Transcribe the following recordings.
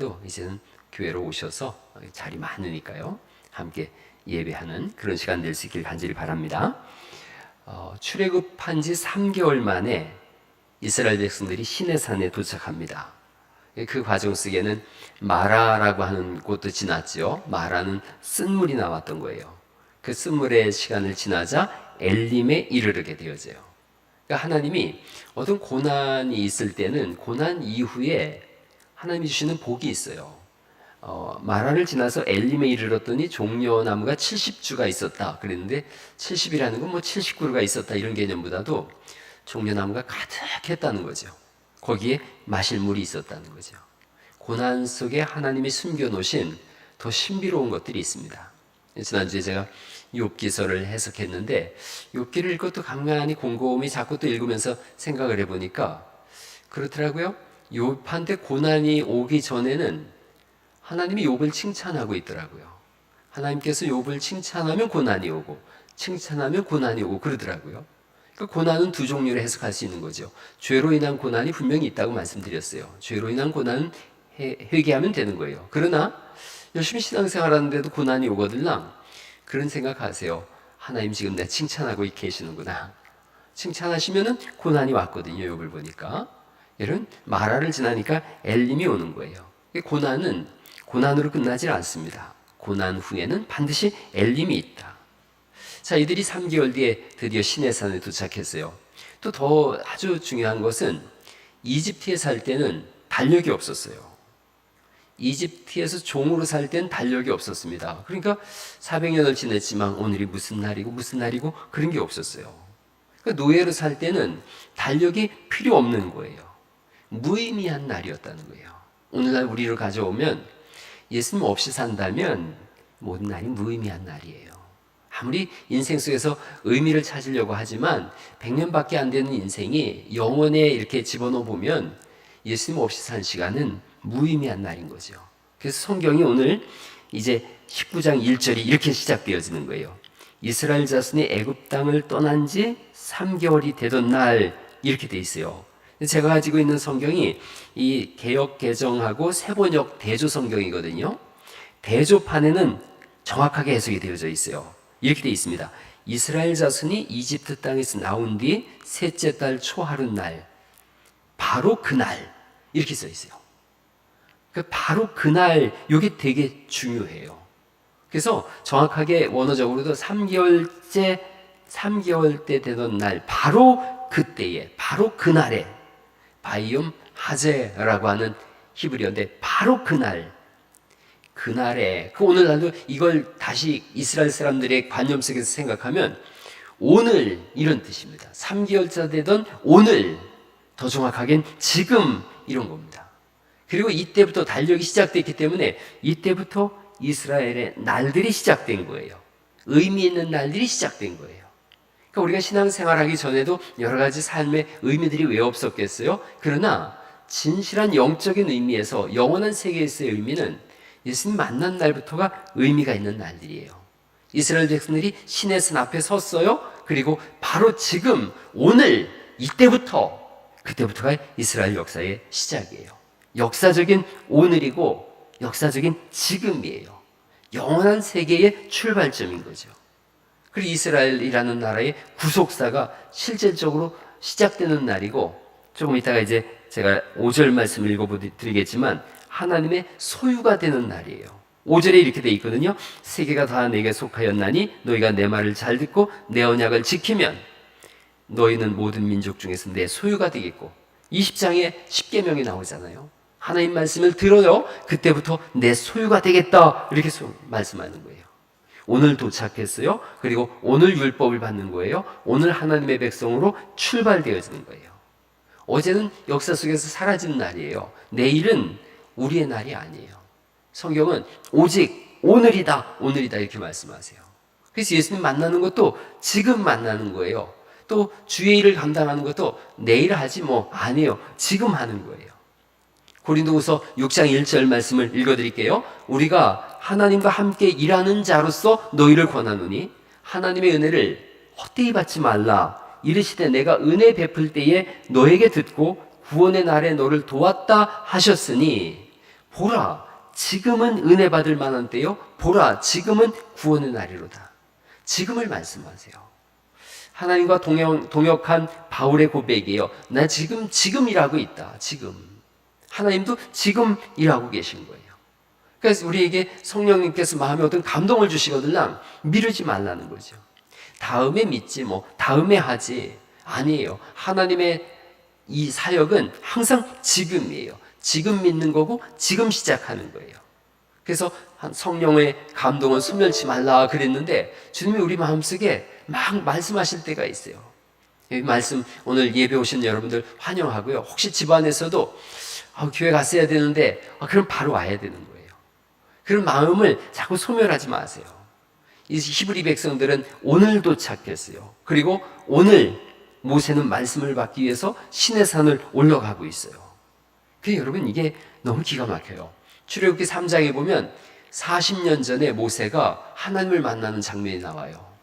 분들도 이제는 교회로 오셔서 자리 많으니까요. 함께 예배하는 그런 시간 될 수 있길 간절히 바랍니다. 출애굽한 지 3개월 만에 이스라엘 백성들이 시내산에 도착합니다. 그 과정 속에는 마라라고 하는 곳도 지났죠. 마라는 쓴물이 나왔던 거예요. 그 쓴물의 시간을 지나자 엘림에 이르르게 되어져요. 그러니까 하나님이 어떤 고난이 있을 때는 고난 이후에 하나님이 주시는 복이 있어요. 마라를 지나서 엘림에 이르렀더니 종려나무가 70주가 있었다 그랬는데 70이라는 건 뭐 70그루가 있었다 이런 개념보다도 종려나무가 가득했다는 거죠. 거기에 마실 물이 있었다는 거죠. 고난 속에 하나님이 숨겨놓으신 더 신비로운 것들이 있습니다. 지난주에 제가 욥기서를 해석했는데 욥기를 읽고 또 간간히 곰곰이 자꾸 또 읽으면서 생각을 해보니까 그렇더라고요. 욥한테 고난이 오기 전에는 하나님이 욥을 칭찬하고 있더라고요. 하나님께서 욥을 칭찬하면 고난이 오고 칭찬하면 고난이 오고 그러더라고요. 그러니까 고난은 두 종류로 해석할 수 있는 거죠. 죄로 인한 고난이 분명히 있다고 말씀드렸어요. 죄로 인한 고난은 회개하면 되는 거예요. 그러나 열심히 신앙생활하는데도 고난이 오거들랑 그런 생각하세요. 하나님 지금 내 칭찬하고 계시는구나. 칭찬하시면은 고난이 왔거든요. 욥을 보니까. 여러분 마라를 지나니까 엘림이 오는 거예요. 고난은 고난으로 끝나질 않습니다. 고난 후에는 반드시 엘림이 있다. 자, 이들이 3개월 뒤에 드디어 시내산에 도착했어요. 또 더 아주 중요한 것은 이집트에 살 때는 달력이 없었어요. 이집트에서 종으로 살 때는 달력이 없었습니다. 그러니까 400년을 지냈지만 오늘이 무슨 날이고 그런 게 없었어요. 그러니까 노예로 살 때는 달력이 필요 없는 거예요. 무의미한 날이었다는 거예요. 오늘날 우리로 가져오면 예수님 없이 산다면 모든 날이 무의미한 날이에요. 아무리 인생 속에서 의미를 찾으려고 하지만 100년밖에 안 되는 인생이 영원에 이렇게 집어넣어 보면 예수님 없이 산 시간은 무의미한 날인 거죠. 그래서 성경이 오늘 이제 19장 1절이 이렇게 시작되어지는 거예요. 이스라엘 자손이 애굽 땅을 떠난 지 3개월이 되던 날 이렇게 돼 있어요. 제가 가지고 있는 성경이 이 개역 개정하고 세번역 대조 성경이거든요. 대조판에는 정확하게 해석이 되어져 있어요. 이렇게 되어 있습니다. 이스라엘 자손이 이집트 땅에서 나온 뒤 셋째 달 초하룻날 바로 그날 이렇게 써 있어요. 바로 그날 이게 되게 중요해요. 그래서 정확하게 원어적으로도 3개월 때 되던 날 바로 그때에 바로 그날에 바이옴 하제라고 하는 히브리어인데 바로 그날에 그 오늘날도 이걸 다시 이스라엘 사람들의 관념 속에서 생각하면 오늘 이런 뜻입니다. 3개월차 되던 오늘 더 정확하게는 지금 이런 겁니다. 그리고 이때부터 달력이 시작됐기 때문에 이때부터 이스라엘의 날들이 시작된 거예요. 의미 있는 날들이 시작된 거예요. 그러니까 우리가 신앙생활하기 전에도 여러 가지 삶의 의미들이 왜 없었겠어요? 그러나 진실한 영적인 의미에서 영원한 세계에서의 의미는 예수님 만난 날부터가 의미가 있는 날들이에요. 이스라엘 백성들이 시내산 앞에 섰어요. 그리고 바로 지금 오늘 그때부터가 이스라엘 역사의 시작이에요. 역사적인 오늘이고 역사적인 지금이에요. 영원한 세계의 출발점인 거죠. 그리고 이스라엘이라는 나라의 구속사가 실질적으로 시작되는 날이고 조금 이따가 이제 제가 5절 말씀을 읽어드리겠지만 하나님의 소유가 되는 날이에요. 5절에 이렇게 돼 있거든요. 세계가 다 내게 속하였나니 너희가 내 말을 잘 듣고 내 언약을 지키면 너희는 모든 민족 중에서 내 소유가 되겠고 20장에 십계명이 나오잖아요. 하나님 말씀을 들어요. 그때부터 내 소유가 되겠다 이렇게 말씀하는 거예요. 오늘 도착했어요. 그리고 오늘 율법을 받는 거예요. 오늘 하나님의 백성으로 출발되어지는 거예요. 어제는 역사 속에서 사라진 날이에요. 내일은 우리의 날이 아니에요. 성경은 오직 오늘이다 이렇게 말씀하세요. 그래서 예수님 만나는 것도 지금 만나는 거예요. 또 주의 일을 감당하는 것도 내일 하지 아니에요. 지금 하는 거예요. 고린도후서 6장 1절 말씀을 읽어드릴게요. 우리가 하나님과 함께 일하는 자로서 너희를 권하노니 하나님의 은혜를 헛되이 받지 말라. 이르시되 내가 은혜 베풀 때에 너에게 듣고 구원의 날에 너를 도왔다 하셨으니 보라, 지금은 은혜 받을 만한 때요. 보라, 지금은 구원의 날이로다. 지금을 말씀하세요. 하나님과 동역한 바울의 고백이에요. 나 지금 일하고 있다. 지금. 하나님도 지금 일하고 계신 거예요. 그래서 우리에게 성령님께서 마음에 어떤 감동을 주시거든요. 미루지 말라는 거죠. 다음에 믿지 다음에 하지. 아니에요. 하나님의 이 사역은 항상 지금이에요. 지금 믿는 거고 지금 시작하는 거예요. 그래서 성령의 감동은 소멸치 말라 그랬는데 주님이 우리 마음속에 막 말씀하실 때가 있어요. 이 말씀 오늘 예배 오신 여러분들 환영하고요. 혹시 집안에서도 교회 갔어야 되는데 그럼 바로 와야 되는 거예요. 그런 마음을 자꾸 소멸하지 마세요. 이 히브리 백성들은 오늘 도착했어요. 그리고 오늘 모세는 말씀을 받기 위해서 시내산을 올라가고 있어요. 여러분 이게 너무 기가 막혀요. 출애굽기 3장에 보면 40년 전에 모세가 하나님을 만나는 장면이 나와요.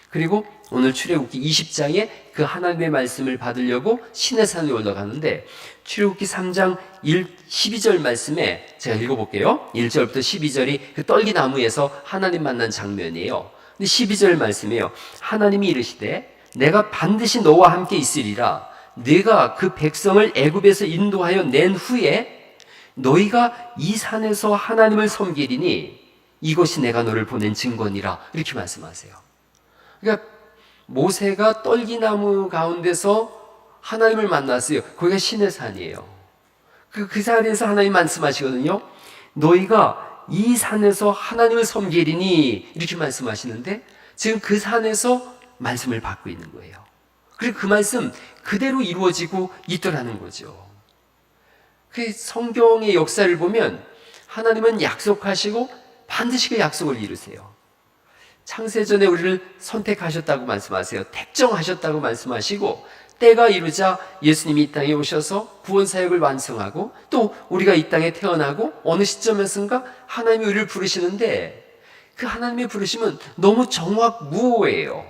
그리고 오늘 출애굽기 20장에 그 하나님의 말씀을 받으려고 시내산에 올라가는데 출애굽기 3장 12절 말씀에 제가 읽어볼게요. 1절부터 12절이 그 떨기나무에서 하나님 만난 장면이에요. 근데 12절 말씀이에요. 하나님이 이르시되 내가 반드시 너와 함께 있으리라. 네가 그 백성을 애굽에서 인도하여 낸 후에 너희가 이 산에서 하나님을 섬기리니 이것이 내가 너를 보낸 증거니라. 이렇게 말씀하세요. 그러니까 모세가 떨기나무 가운데서 하나님을 만났어요. 거기가 시내산이에요. 그 산에서 하나님 말씀하시거든요. 너희가 이 산에서 하나님을 섬기리니 이렇게 말씀하시는데 지금 그 산에서 말씀을 받고 있는 거예요. 그리고 그 말씀 그대로 이루어지고 있더라는 거죠. 그 성경의 역사를 보면 하나님은 약속하시고 반드시 그 약속을 이루세요. 창세전에 우리를 선택하셨다고 말씀하세요. 택정하셨다고 말씀하시고 때가 이루자 예수님이 이 땅에 오셔서 구원사역을 완성하고 또 우리가 이 땅에 태어나고 어느 시점에선가 하나님이 우리를 부르시는데 그 하나님의 부르심은 너무 정확무오해요.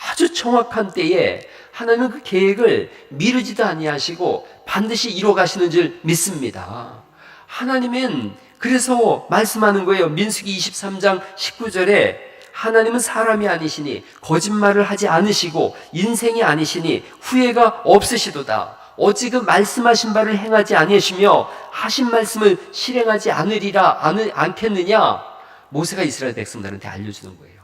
아주 정확한 때에 하나님은 그 계획을 미루지도 아니하시고 반드시 이뤄가시는 줄 믿습니다. 하나님은 그래서 말씀하는 거예요. 민수기 23장 19절에 하나님은 사람이 아니시니 거짓말을 하지 않으시고 인생이 아니시니 후회가 없으시도다. 어찌 그 말씀하신 바를 행하지 아니하시며 하신 말씀을 실행하지 않겠느냐. 모세가 이스라엘 백성들한테 알려주는 거예요.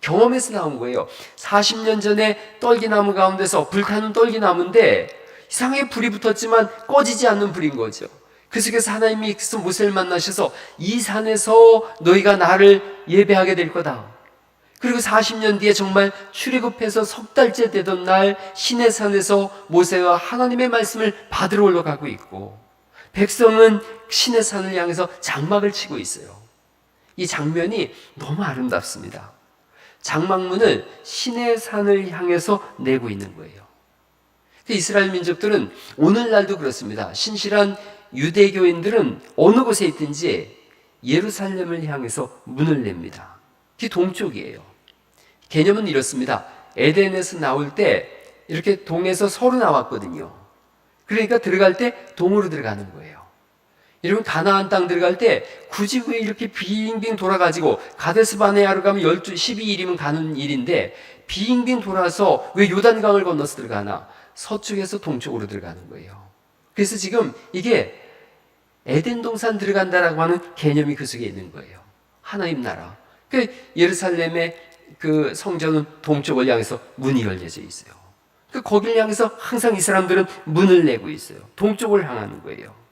경험에서 나온 거예요. 40년 전에 떨기나무 가운데서 불타는 떨기나무인데 이상하게 불이 붙었지만 꺼지지 않는 불인 거죠. 그 속에서 하나님이 모세를 만나셔서 이 산에서 너희가 나를 예배하게 될 거다. 그리고 40년 뒤에 정말 출애굽해서 석 달째 되던 날 시내산에서 모세와 하나님의 말씀을 받으러 올라가고 있고 백성은 시내산을 향해서 장막을 치고 있어요. 이 장면이 너무 아름답습니다. 장막문을 시내산을 향해서 내고 있는 거예요. 이스라엘 민족들은 오늘날도 그렇습니다. 신실한 유대교인들은 어느 곳에 있든지 예루살렘을 향해서 문을 냅니다. 그게 동쪽이에요. 개념은 이렇습니다. 에덴에서 나올 때 이렇게 동에서 서로 나왔거든요. 그러니까 들어갈 때 동으로 들어가는 거예요. 여러분 가나안 땅 들어갈 때 굳이 왜 이렇게 빙빙 돌아가지고 가데스 바네아로 가면 12일이면 가는 일인데 빙빙 돌아서 왜 요단강을 건너서 들어가나? 서쪽에서 동쪽으로 들어가는 거예요. 그래서 지금 이게 에덴 동산 들어간다라고 하는 개념이 그 속에 있는 거예요. 하나님 나라. 그 예루살렘의 그 성전은 동쪽을 향해서 문이 열려져 있어요. 그 거기를 향해서 항상 이 사람들은 문을 내고 있어요. 동쪽을 향하는 거예요.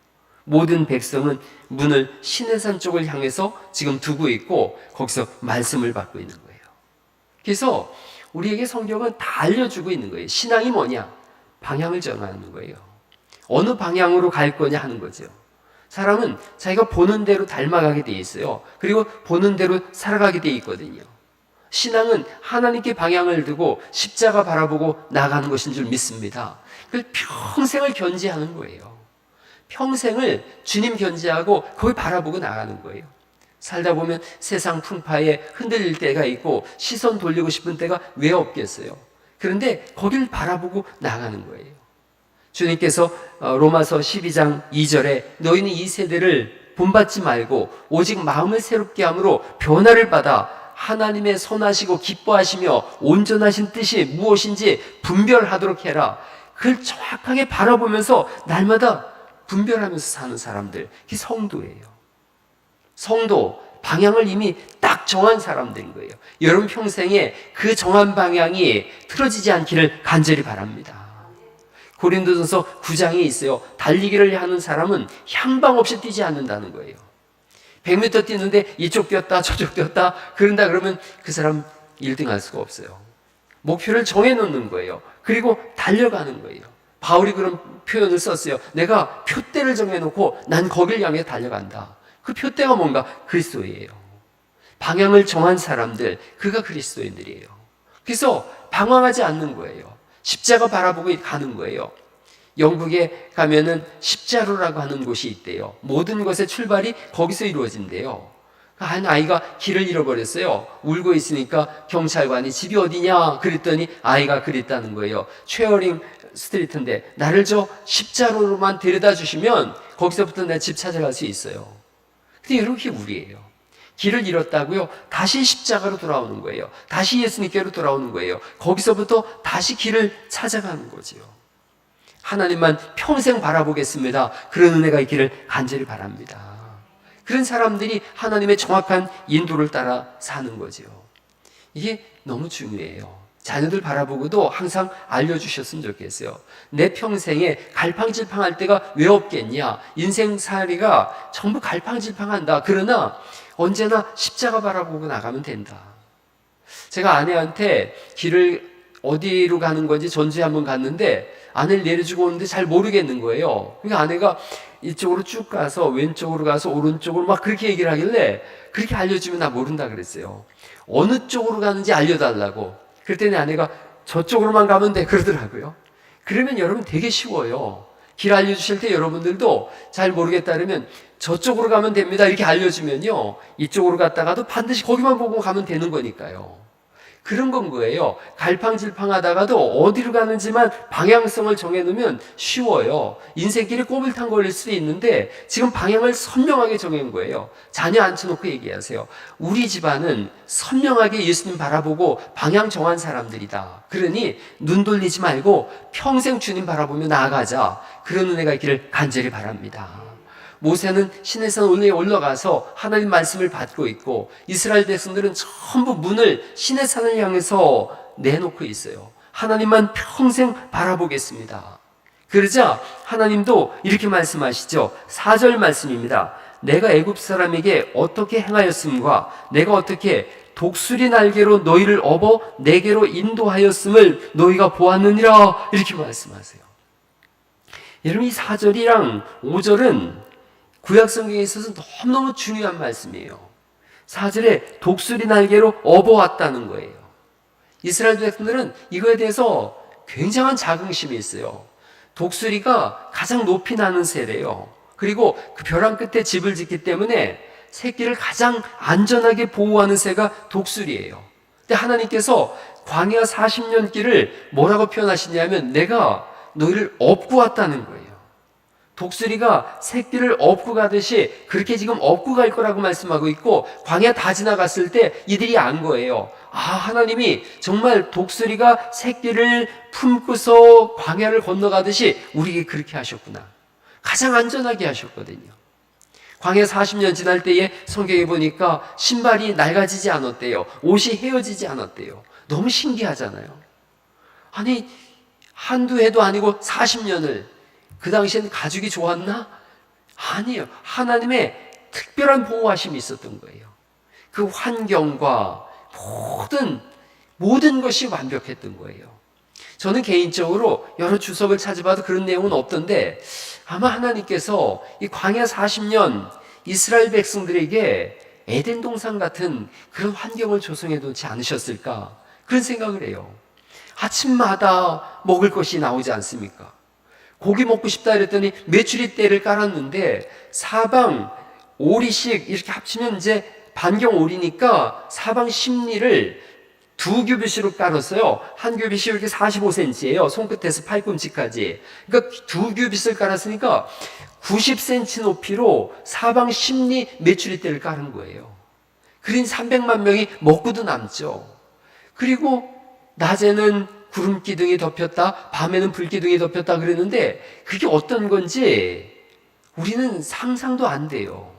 모든 백성은 문을 시내산 쪽을 향해서 지금 두고 있고 거기서 말씀을 받고 있는 거예요. 그래서 우리에게 성경은 다 알려주고 있는 거예요. 신앙이 뭐냐? 방향을 정하는 거예요. 어느 방향으로 갈 거냐 하는 거죠. 사람은 자기가 보는 대로 닮아가게 돼 있어요. 그리고 보는 대로 살아가게 돼 있거든요. 신앙은 하나님께 방향을 두고 십자가 바라보고 나가는 것인 줄 믿습니다. 그걸 평생을 견지하는 거예요. 평생을 주님 견지하고 거기 바라보고 나가는 거예요. 살다 보면 세상 풍파에 흔들릴 때가 있고 시선 돌리고 싶은 때가 왜 없겠어요. 그런데 거기를 바라보고 나가는 거예요. 주님께서 로마서 12장 2절에 너희는 이 세대를 본받지 말고 오직 마음을 새롭게 함으로 변화를 받아 하나님의 선하시고 기뻐하시며 온전하신 뜻이 무엇인지 분별하도록 해라. 그걸 정확하게 바라보면서 날마다 분별하면서 사는 사람들, 그게 성도예요. 성도, 방향을 이미 딱 정한 사람들인 거예요. 여러분 평생에 그 정한 방향이 틀어지지 않기를 간절히 바랍니다. 고린도전서 9장에 있어요. 달리기를 하는 사람은 향방 없이 뛰지 않는다는 거예요. 100m 뛰는데 이쪽 뛰었다 저쪽 뛰었다 그런다 그러면 그 사람 1등 할 수가 없어요. 목표를 정해놓는 거예요. 그리고 달려가는 거예요. 바울이 그런 표현을 썼어요. 내가 표대를 정해놓고 난 거길 향해 달려간다. 그 표대가 뭔가? 그리스도예요. 방향을 정한 사람들, 그가 그리스도인들이에요. 그래서 방황하지 않는 거예요. 십자가 바라보고 가는 거예요. 영국에 가면은 십자로라고 하는 곳이 있대요. 모든 것의 출발이 거기서 이루어진대요. 한 아이가 길을 잃어버렸어요. 울고 있으니까 경찰관이 집이 어디냐 그랬더니 아이가 그랬다는 거예요. 최어링 스트리트인데 나를 저 십자로로만 데려다 주시면 거기서부터 내 집 찾아갈 수 있어요. 근데 이렇게 우리예요. 길을 잃었다고요? 다시 십자가로 돌아오는 거예요. 다시 예수님께로 돌아오는 거예요. 거기서부터 다시 길을 찾아가는 거지요. 하나님만 평생 바라보겠습니다. 그런 은혜가 있기를 간절히 바랍니다. 그런 사람들이 하나님의 정확한 인도를 따라 사는 거지요. 이게 너무 중요해요. 자녀들 바라보고도 항상 알려주셨으면 좋겠어요. 내 평생에 갈팡질팡할 때가 왜 없겠냐. 인생살이가 전부 갈팡질팡한다. 그러나 언제나 십자가 바라보고 나가면 된다. 제가 아내한테 길을 어디로 가는 건지 전주에 한번 갔는데 아내를 내려주고 오는데 잘 모르겠는 거예요. 그러니까 아내가 이쪽으로 쭉 가서 왼쪽으로 가서 오른쪽으로 막 그렇게 얘기를 하길래 그렇게 알려주면 나 모른다 그랬어요. 어느 쪽으로 가는지 알려달라고. 그랬더니 아내가 저쪽으로만 가면 돼 그러더라고요. 그러면 여러분 되게 쉬워요. 길 알려주실 때 여러분들도 잘 모르겠다 그러면 저쪽으로 가면 됩니다 이렇게 알려주면요 이쪽으로 갔다가도 반드시 거기만 보고 가면 되는 거니까요. 그런 건 거예요. 갈팡질팡하다가도 어디로 가는지만 방향성을 정해놓으면 쉬워요. 인생길에 꼬불탕 걸릴 수도 있는데 지금 방향을 선명하게 정한 거예요. 자녀 앉혀놓고 얘기하세요. 우리 집안은 선명하게 예수님 바라보고 방향 정한 사람들이다. 그러니 눈 돌리지 말고 평생 주님 바라보며 나아가자. 그런 은혜가 있기를 간절히 바랍니다. 모세는 시내산 올레에 올라가서 하나님 말씀을 받고 있고 이스라엘 백성들은 전부 문을 시내산을 향해서 내놓고 있어요. 하나님만 평생 바라보겠습니다. 그러자 하나님도 이렇게 말씀하시죠. 4절 말씀입니다. 내가 애굽 사람에게 어떻게 행하였음과 내가 어떻게 독수리 날개로 너희를 업어 내게로 인도하였음을 너희가 보았느니라 이렇게 말씀하세요. 여러분 이 4절이랑 5절은 구약 성경에 있어서 너무너무 중요한 말씀이에요. 4절에 독수리 날개로 업어왔다는 거예요. 이스라엘 백성들은 이거에 대해서 굉장한 자긍심이 있어요. 독수리가 가장 높이 나는 새래요. 그리고 그 벼랑 끝에 집을 짓기 때문에 새끼를 가장 안전하게 보호하는 새가 독수리예요. 근데 하나님께서 광야 40년 길을 뭐라고 표현하시냐면 내가 너희를 업고 왔다는 거예요. 독수리가 새끼를 업고 가듯이 그렇게 지금 업고 갈 거라고 말씀하고 있고 광야 다 지나갔을 때 이들이 안 거예요. 아, 하나님이 정말 독수리가 새끼를 품고서 광야를 건너가듯이 우리에게 그렇게 하셨구나. 가장 안전하게 하셨거든요. 광야 40년 지날 때에 성경에 보니까 신발이 낡아지지 않았대요. 옷이 헤어지지 않았대요. 너무 신기하잖아요. 아니 한두 해도 아니고 40년을 그 당시엔 가죽이 좋았나? 아니에요. 하나님의 특별한 보호하심이 있었던 거예요. 그 환경과 모든 것이 완벽했던 거예요. 저는 개인적으로 여러 주석을 찾아봐도 그런 내용은 없던데 아마 하나님께서 이 광야 40년 이스라엘 백성들에게 에덴 동산 같은 그런 환경을 조성해 놓지 않으셨을까? 그런 생각을 해요. 아침마다 먹을 것이 나오지 않습니까? 고기 먹고 싶다 그랬더니 메추리 떼를 깔았는데 사방 오리씩 이렇게 합치면 이제 반경 오리니까 사방 심리를 2규빗으로 깔았어요. 한 규빗이 이렇게 45cm예요. 손끝에서 팔꿈치까지. 그러니까 2규빗을 깔았으니까 90cm 높이로 사방 10리 메추리대를 깔은 거예요. 그린 300만 명이 먹고도 남죠. 그리고 낮에는 구름 기둥이 덮였다, 밤에는 불 기둥이 덮였다 그랬는데 그게 어떤 건지 우리는 상상도 안 돼요.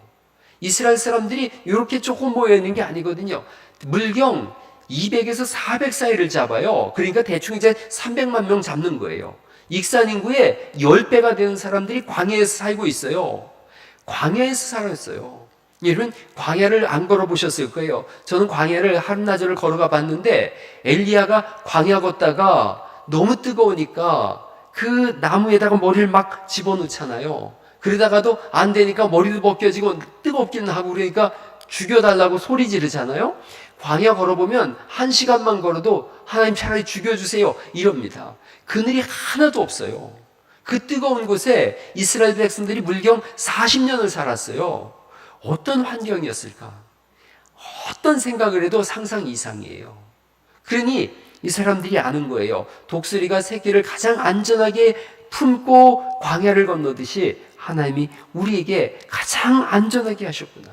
이스라엘 사람들이 이렇게 조금 모여 있는 게 아니거든요. 물경 200에서 400 사이를 잡아요. 그러니까 대충 이제 300만 명 잡는 거예요. 익산 인구의 10배가 되는 사람들이 광야에서 살고 있어요. 광야에서 살았어요. 여러분 광야를 안 걸어보셨을 거예요. 저는 광야를 한나절을 걸어가 봤는데 엘리야가 광야 걷다가 너무 뜨거우니까 그 나무에다가 머리를 막 집어넣잖아요. 그러다가도 안 되니까 머리도 벗겨지고 뜨겁기는 하고 그러니까 죽여달라고 소리 지르잖아요. 광야 걸어보면 1시간만 걸어도 하나님 차라리 죽여주세요 이럽니다. 그늘이 하나도 없어요. 그 뜨거운 곳에 이스라엘 백성들이 물경 40년을 살았어요. 어떤 환경이었을까? 어떤 생각을 해도 상상 이상이에요. 그러니 이 사람들이 아는 거예요. 독수리가 새끼를 가장 안전하게 품고 광야를 건너듯이 하나님이 우리에게 가장 안전하게 하셨구나.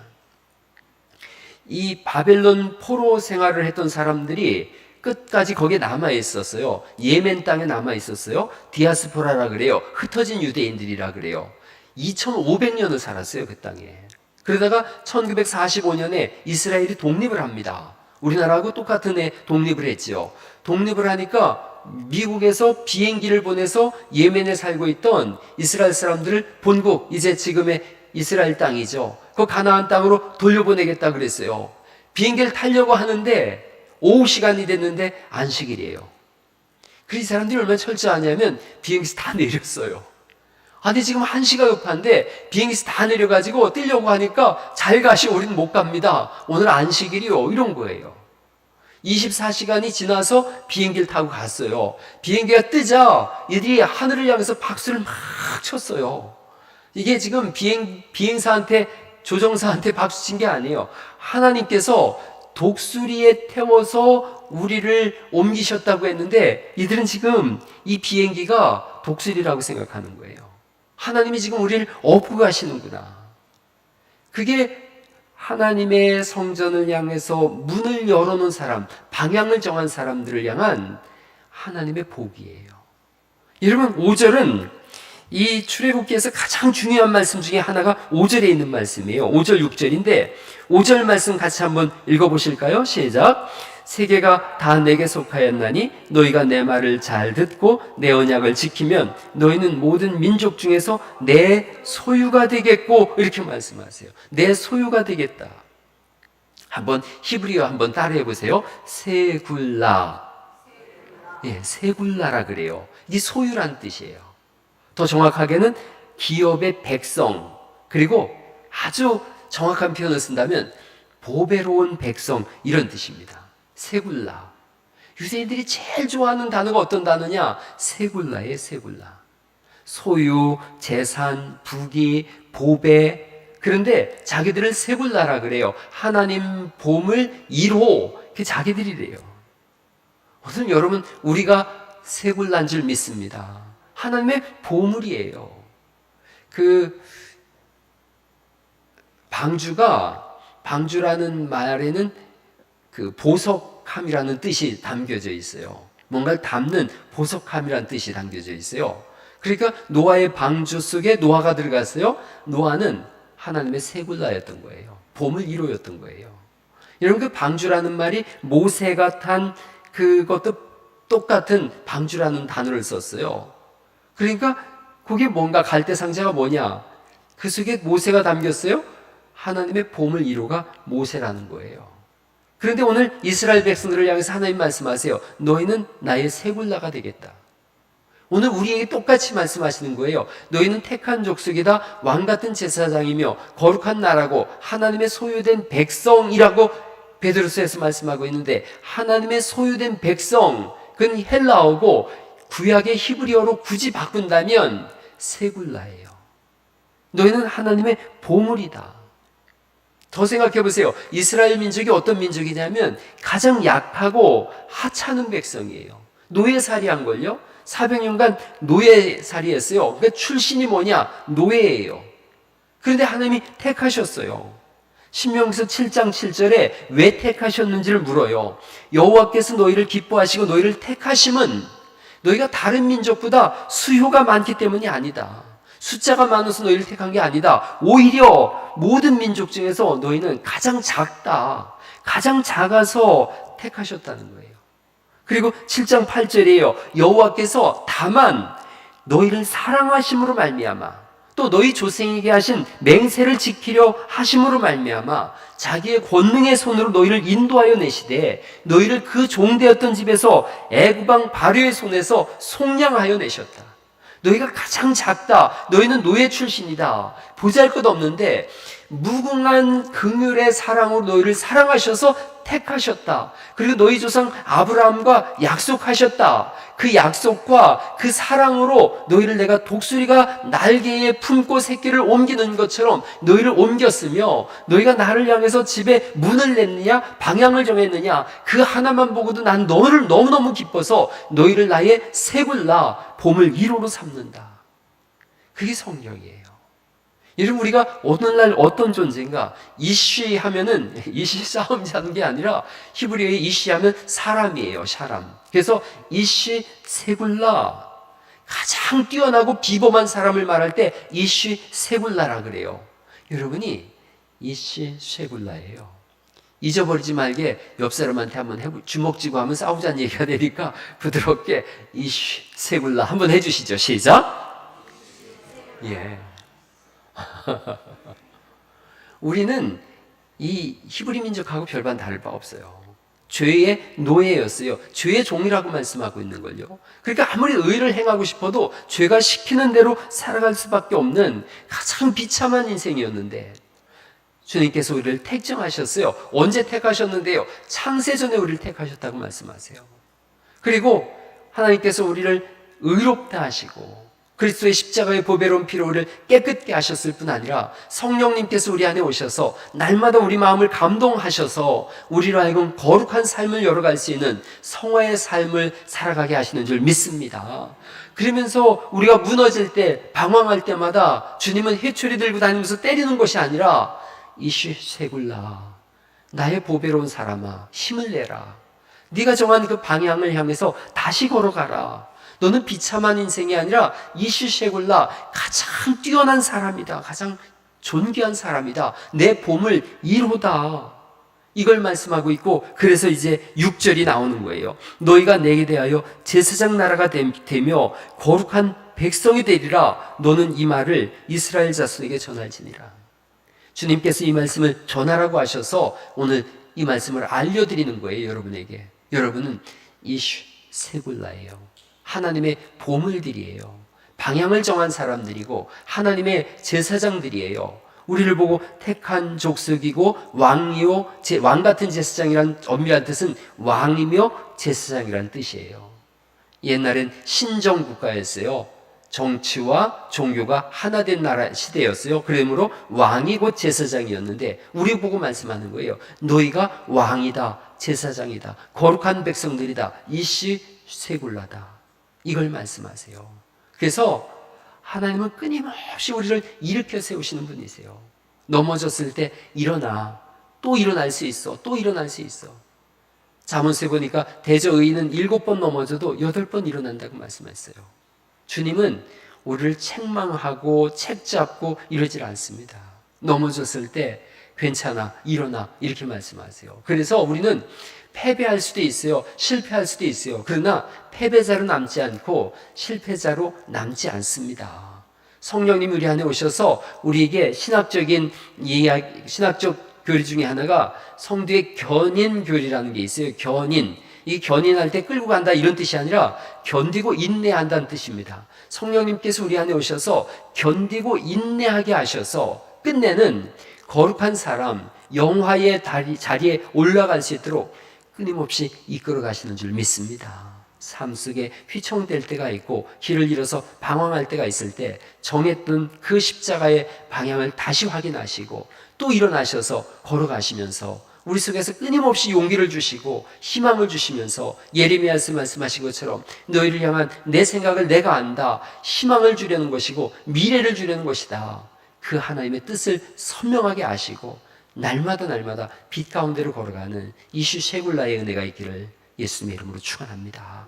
이 바벨론 포로 생활을 했던 사람들이 끝까지 거기에 남아 있었어요. 예멘 땅에 남아 있었어요. 디아스포라라 그래요. 흩어진 유대인들이라 그래요. 2500년을 살았어요, 그 땅에. 그러다가 1945년에 이스라엘이 독립을 합니다. 우리나라하고 똑같은 해 독립을 했지요. 독립을 하니까 미국에서 비행기를 보내서 예멘에 살고 있던 이스라엘 사람들을 본국, 이제 지금의 이스라엘 땅이죠. 그 가나안 땅으로 돌려보내겠다 그랬어요. 비행기를 타려고 하는데 오후 시간이 됐는데 안식일이에요. 그래서 이 사람들이 얼마나 철저하냐면 비행기에서 다 내렸어요. 아니 지금 1시가 급한데 비행기에서 다 내려가지고 뛰려고 하니까 잘 가시오, 우리는 못 갑니다. 오늘 안식일이요, 이런 거예요. 24시간이 지나서 비행기를 타고 갔어요. 비행기가 뜨자 이들이 하늘을 향해서 박수를 막 쳤어요. 이게 지금 비행사한테, 조종사한테 박수 친 게 아니에요. 하나님께서 독수리에 태워서 우리를 옮기셨다고 했는데 이들은 지금 이 비행기가 독수리라고 생각하는 거예요. 하나님이 지금 우리를 업고 가시는구나. 그게 하나님의 성전을 향해서 문을 열어놓은 사람, 방향을 정한 사람들을 향한 하나님의 복이에요. 여러분 5절은 이 출애굽기에서 가장 중요한 말씀 중에 하나가 5절에 있는 말씀이에요. 5절 6절인데 5절 말씀 같이 한번 읽어보실까요? 시작. 세계가 다 내게 속하였나니 너희가 내 말을 잘 듣고 내 언약을 지키면 너희는 모든 민족 중에서 내 소유가 되겠고, 이렇게 말씀하세요. 내 소유가 되겠다. 한번 히브리어 한번 따라해 보세요. 세굴라. 예, 세굴라라 그래요. 이 소유란 뜻이에요. 더 정확하게는 기업의 백성, 그리고 아주 정확한 표현을 쓴다면 보배로운 백성, 이런 뜻입니다. 세굴라. 유대인들이 제일 좋아하는 단어가 어떤 단어냐? 세굴라예요, 세굴라. 소유, 재산, 부귀, 보배. 그런데 자기들을 세굴라라 그래요. 하나님 보물 1호, 그게 자기들이래요. 오늘 여러분, 우리가 세굴라인 줄 믿습니다. 하나님의 보물이에요. 방주라는 말에는 그 보석함이라는 뜻이 담겨져 있어요. 뭔가를 담는 보석함이라는 뜻이 담겨져 있어요. 그러니까 노아의 방주 속에 노아가 들어갔어요. 노아는 하나님의 세굴라였던 거예요. 보물 1호였던 거예요. 여러분, 그 방주라는 말이 모세가 탄 그것도 똑같은 방주라는 단어를 썼어요. 그러니까 그게 뭔가, 갈대 상자가 뭐냐? 그 속에 모세가 담겼어요. 하나님의 보물 1호가 모세라는 거예요. 그런데 오늘 이스라엘 백성들을 향해서 하나님 말씀하세요. 너희는 나의 세굴라가 되겠다. 오늘 우리에게 똑같이 말씀하시는 거예요. 너희는 택한 족속이다, 왕같은 제사장이며 거룩한 나라고 하나님의 소유된 백성이라고 베드로서에서 말씀하고 있는데, 하나님의 소유된 백성, 그건 헬라어고 구약의 히브리어로 굳이 바꾼다면 세굴라예요. 너희는 하나님의 보물이다. 더 생각해 보세요. 이스라엘 민족이 어떤 민족이냐면 가장 약하고 하찮은 백성이에요. 노예살이한 걸요. 400년간 노예살이했어요. 그러니까 출신이 뭐냐? 노예예요. 그런데 하나님이 택하셨어요. 신명기서 7장 7절에 왜 택하셨는지를 물어요. 여호와께서 너희를 기뻐하시고 너희를 택하심은 너희가 다른 민족보다 수요가 많기 때문이 아니다. 숫자가 많아서 너희를 택한 게 아니다. 오히려 모든 민족 중에서 너희는 가장 작다. 가장 작아서 택하셨다는 거예요. 그리고 7장 8절이에요. 여호와께서 다만 너희를 사랑하심으로 말미암아 또 너희 조상에게 하신 맹세를 지키려 하심으로 말미암아 자기의 권능의 손으로 너희를 인도하여 내시되 너희를 그 종되었던 집에서 애굽왕 바로의 손에서 속량하여 내셨다. 너희가 가장 작다. 너희는 노예 출신이다. 보잘것없는데 무궁한 긍휼의 사랑으로 너희를 사랑하셔서 택하셨다. 그리고 너희 조상 아브라함과 약속하셨다. 그 약속과 그 사랑으로 너희를 내가 독수리가 날개에 품고 새끼를 옮기는 것처럼 너희를 옮겼으며 너희가 나를 향해서 집에 문을 냈느냐 방향을 정했느냐 그 하나만 보고도 난 너를 너무너무 기뻐서 너희를 나의 새굴라 봄을 1호로 삼는다. 그게 성령이에요. 여러분 우리가 오늘날 어떤 존재인가? 이쉬 하면은 이쉬 싸움이 하는 게 아니라 히브리어의 이쉬 하면 사람이에요. 사람. 그래서 이쉬 세굴라 가장 뛰어나고 비범한 사람을 말할 때 이쉬 세굴라라 그래요. 여러분이 이쉬 세굴라예요. 잊어버리지 말게 옆 사람한테 한번 주먹 쥐고 하면 싸우자는 얘기가 되니까 부드럽게 이쉬 세굴라 한번 해주시죠. 시작. 예. 우리는 이 히브리 민족하고 별반 다를 바 없어요. 죄의 노예였어요. 죄의 종이라고 말씀하고 있는 걸요. 그러니까 아무리 의를 행하고 싶어도 죄가 시키는 대로 살아갈 수밖에 없는 가장 비참한 인생이었는데 주님께서 우리를 택정하셨어요. 언제 택하셨는데요? 창세전에 우리를 택하셨다고 말씀하세요. 그리고 하나님께서 우리를 의롭다 하시고 그리스도의 십자가의 보배로운 피로 우리를 깨끗게 하셨을 뿐 아니라 성령님께서 우리 안에 오셔서 날마다 우리 마음을 감동하셔서 우리로 하여금 거룩한 삶을 열어갈 수 있는 성화의 삶을 살아가게 하시는 줄 믿습니다. 그러면서 우리가 무너질 때 방황할 때마다 주님은 회초리 들고 다니면서 때리는 것이 아니라 이쉬 세굴라 나의 보배로운 사람아 힘을 내라. 네가 정한 그 방향을 향해서 다시 걸어가라. 너는 비참한 인생이 아니라 이시쉐굴라 가장 뛰어난 사람이다. 가장 존귀한 사람이다. 내 봄을 이루다. 이걸 말씀하고 있고 그래서 이제 6절이 나오는 거예요. 너희가 내게 대하여 제사장 나라가 되며 거룩한 백성이 되리라. 너는 이 말을 이스라엘 자손에게 전할지니라. 주님께서 이 말씀을 전하라고 하셔서 오늘 이 말씀을 알려드리는 거예요. 여러분에게. 여러분은 이시쉐굴라예요. 하나님의 보물들이에요. 방향을 정한 사람들이고 하나님의 제사장들이에요. 우리를 보고 택한 족속이고 왕이요 왕 같은 제사장이란 엄밀한 뜻은 왕이며 제사장이란 뜻이에요. 옛날엔 신정 국가였어요. 정치와 종교가 하나 된 나라 시대였어요. 그러므로 왕이 곧 제사장이었는데 우리 보고 말씀하는 거예요. 너희가 왕이다, 제사장이다, 거룩한 백성들이다, 이시 세굴라다. 이걸 말씀하세요. 그래서 하나님은 끊임없이 우리를 일으켜 세우시는 분이세요. 넘어졌을 때 일어나. 또 일어날 수 있어. 또 일어날 수 있어. 잠언서에 보니까 대저의인은 7번 넘어져도 8번 일어난다고 말씀했어요. 주님은 우리를 책망하고 책잡고 이러질 않습니다. 넘어졌을 때 괜찮아, 일어나 이렇게 말씀하세요. 그래서 우리는 패배할 수도 있어요. 실패할 수도 있어요. 그러나 패배자로 남지 않고 실패자로 남지 않습니다. 성령님이 우리 안에 오셔서 우리에게 신학적인 이야기, 신학적 교리 중에 하나가 성도의 견인교리라는 게 있어요. 견인. 이 견인할 때 끌고 간다 이런 뜻이 아니라 견디고 인내한다는 뜻입니다. 성령님께서 우리 안에 오셔서 견디고 인내하게 하셔서 끝내는 거룩한 사람, 영화의 자리에 올라갈 수 있도록 끊임없이 이끌어 가시는 줄 믿습니다. 삶 속에 휘청될 때가 있고 길을 잃어서 방황할 때가 있을 때 정했던 그 십자가의 방향을 다시 확인하시고 또 일어나셔서 걸어가시면서 우리 속에서 끊임없이 용기를 주시고 희망을 주시면서 예레미야서 말씀하신 것처럼 너희를 향한 내 생각을 내가 안다. 희망을 주려는 것이고 미래를 주려는 것이다. 그 하나님의 뜻을 선명하게 아시고 날마다 빛 가운데로 걸어가는 이슈 쉐굴라의 은혜가 있기를 예수님의 이름으로 축원합니다.